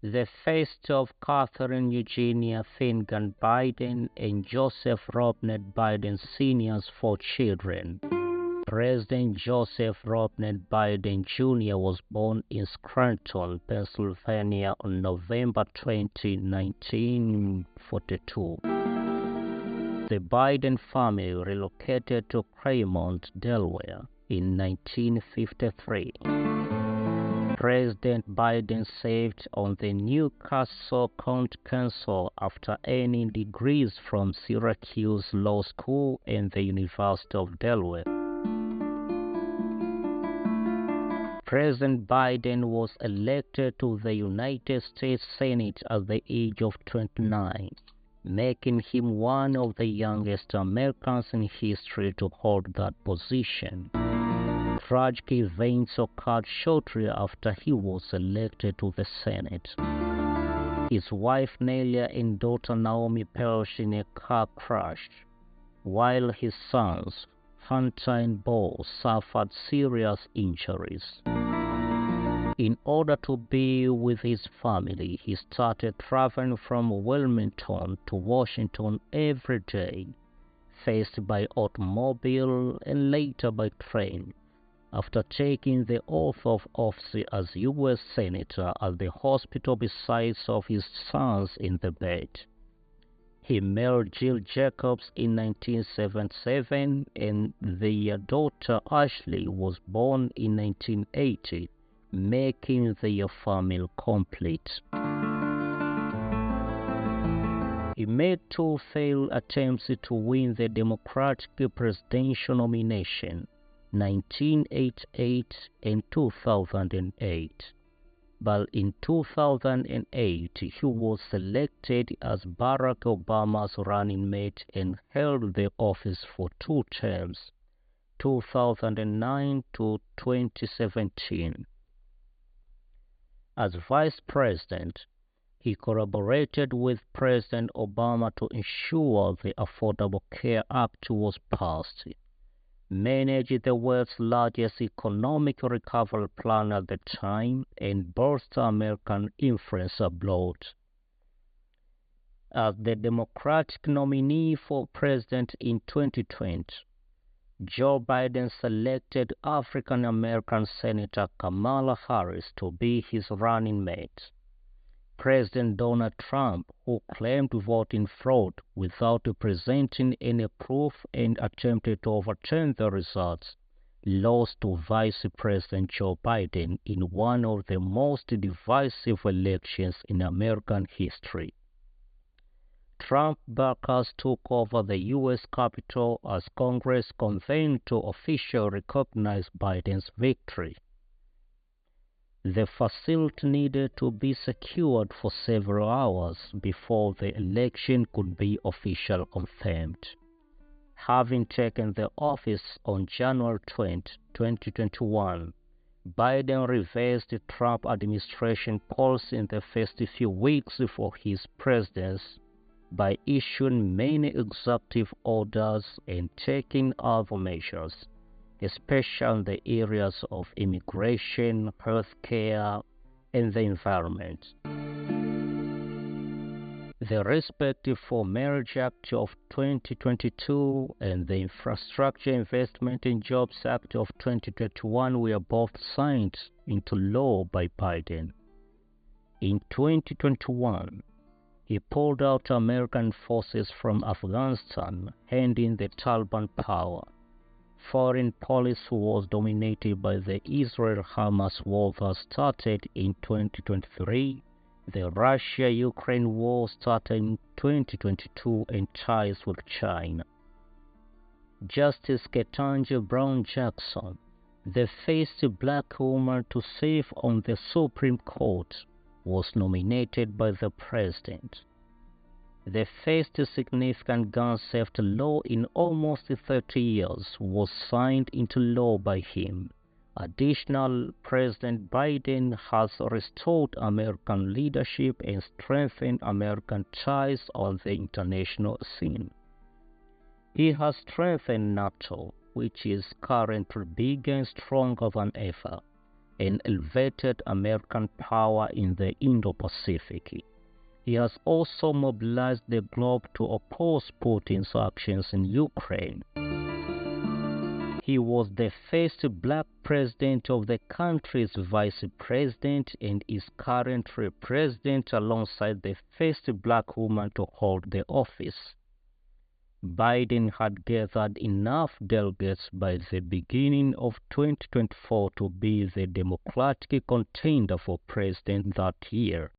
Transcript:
The first of Catherine Eugenia Finnegan Biden and Joseph Robinette Biden Sr.'s four children. President Joseph Robinette Biden Jr. was born in Scranton, Pennsylvania on November 20, 1942. The Biden family relocated to Claremont, Delaware in 1953. President Biden served on the Newcastle County Council after earning degrees from Syracuse Law School and the University of Delaware. President Biden was elected to the United States Senate at the age of 29, making him one of the youngest Americans in history to hold that position. Tragic events occurred shortly after he was elected to the Senate. His wife Nelia and daughter Naomi perished in a car crash, while his sons, Hunter and Bo, suffered serious injuries. In order to be with his family, he started traveling from Wilmington to Washington every day, first by automobile and later by train, after taking the oath of office as U.S. Senator at the hospital beside of his sons in the bed. He married Jill Jacobs in 1977, and their daughter Ashley was born in 1980, making their family complete. He made two failed attempts to win the Democratic presidential nomination, 1988 and 2008. But in 2008, he was selected as Barack Obama's running mate and held the office for two terms, 2009 to 2017. As Vice President, he collaborated with President Obama to ensure the Affordable Care Act was passed, managed the world's largest economic recovery plan at the time, and bolstered American influence abroad. As the Democratic nominee for president in 2020, Joe Biden selected African-American Senator Kamala Harris to be his running mate. President Donald Trump, who claimed voting fraud without presenting any proof and attempted to overturn the results, lost to Vice President Joe Biden in one of the most divisive elections in American history. Trump backers took over the U.S. Capitol as Congress convened to officially recognize Biden's victory. The facility needed to be secured for several hours before the election could be officially confirmed. Having taken the office on January 20, 2021, Biden reversed the Trump administration policy in the first few weeks for his presidency by issuing many executive orders and taking other measures, especially in the areas of immigration, healthcare, and the environment. The Respect for Marriage Act of 2022 and the Infrastructure Investment and Jobs Act of 2021 were both signed into law by Biden. In 2021, he pulled out American forces from Afghanistan, handing the Taliban power. Foreign policy was dominated by the Israel-Hamas war that started in 2023, the Russia-Ukraine war started in 2022, and ties with China. Justice Ketanji Brown Jackson, the first black woman to serve on the Supreme Court, was nominated by the president. The first significant gun safety law in almost 30 years was signed into law by him. Additionally, President Biden has restored American leadership and strengthened American ties on the international scene. He has strengthened NATO, which is currently bigger and stronger than ever, and elevated American power in the Indo-Pacific. He has also mobilized the globe to oppose Putin's actions in Ukraine. He was the first black president of the country's vice president and is currently president alongside the first black woman to hold the office. Biden had gathered enough delegates by the beginning of 2024 to be the Democratic contender for president that year.